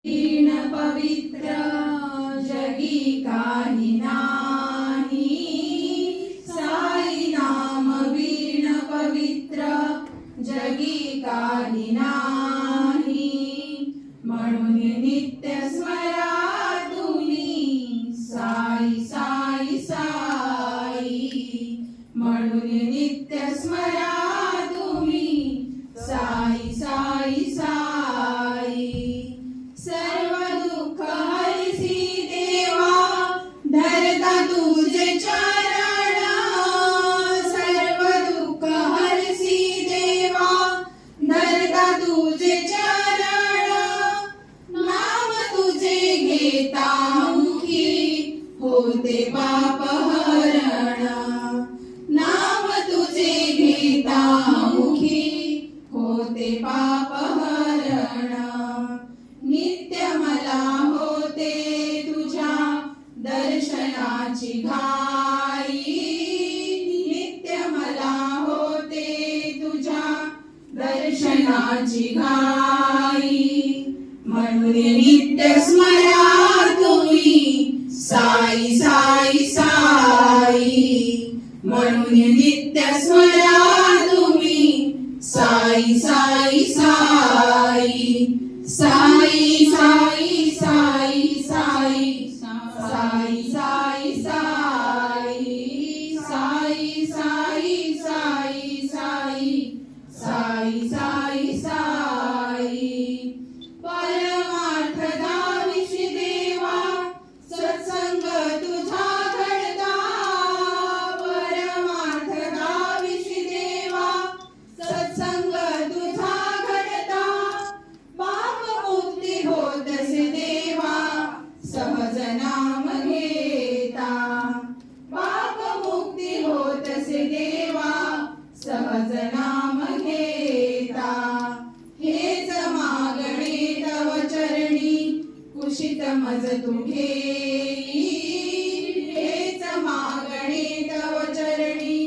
वीण पवित्र जगी काही नाही, साई नाम वीण पवित्र जगी काही नाही. म्हणून नित्य स्मरा तुम्ही साई साई साई. म्हणून नित्य स्मरा तुम्ही साई साई साई. सर्व दुःख हरसी देवा धरता तुझे चरण. सर्व दुःख हरसी देवा धरता तुझे चरण. नाम तुझे घेता मुखी होते पाप हरण. नाम तुझे घेता मुखी होते पाप हरण. नित्य मला होते तुझ्या दर्शनाची घाई. नित्य मला होते तुझ्या दर्शनाची घाई. म्हणून नित्य स्मरा तुम्ही साई साई साई. म्हणून नित्य स्मरा तुम्ही साई साई साई. साई साई साई साई. साई साई साई. साई साई साई साई. साई साई साई. परमार्थ दाविशी देवा सत्संग तुझा घडता. परमार्थ दाविशी देवा सत्संग तुझा घडता. पाप मुक्ती होतसे देवा सहज नाम घेता. पाप मुक्ती होतसे देवा सहज नाम घेता. हेच मागणे तव चरणी कुशित मज तू घेई. हेच मागणे तव चरणी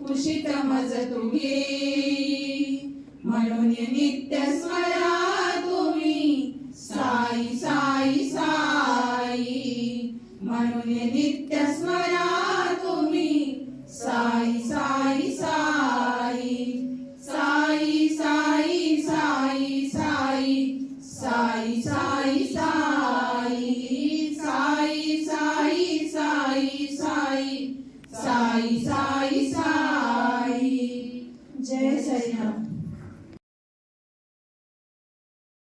कुशित मज तू घेई. म्हणून नित्य स्मरा तुम्ही साई साई साई. म्हणून नित्य स्मरा तुम्ही साई साई साई. साई साई साई साई. साई साई साई.